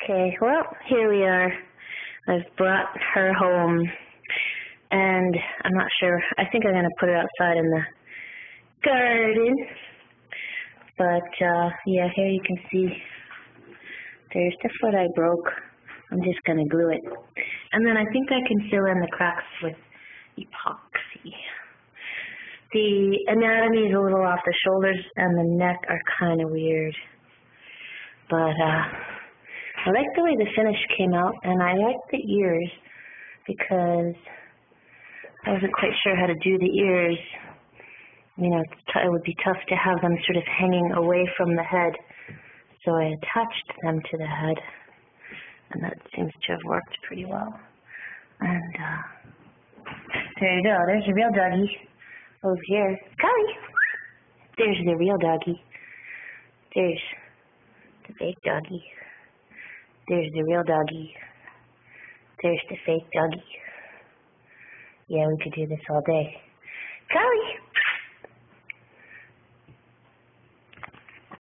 Okay, well, here we are. I've brought her home, and I'm not sure. I think I'm going to put her outside in the garden. But, yeah, here you can see there's the foot I broke. I'm just going to glue it. And then I think I can fill in the cracks with epoxy. The anatomy is a little off. The shoulders and the neck are kind of weird. But, I like the way the finish came out, and I like the ears because I wasn't quite sure how to do the ears. You know, it would be tough to have them sort of hanging away from the head, so I attached them to the head, and that seems to have worked pretty well. And there you go. There's the real doggy over here. Cully! There's the real doggy. There's the fake doggy. There's the real doggy. There's the fake doggy. Yeah, we could do this all day. Cully!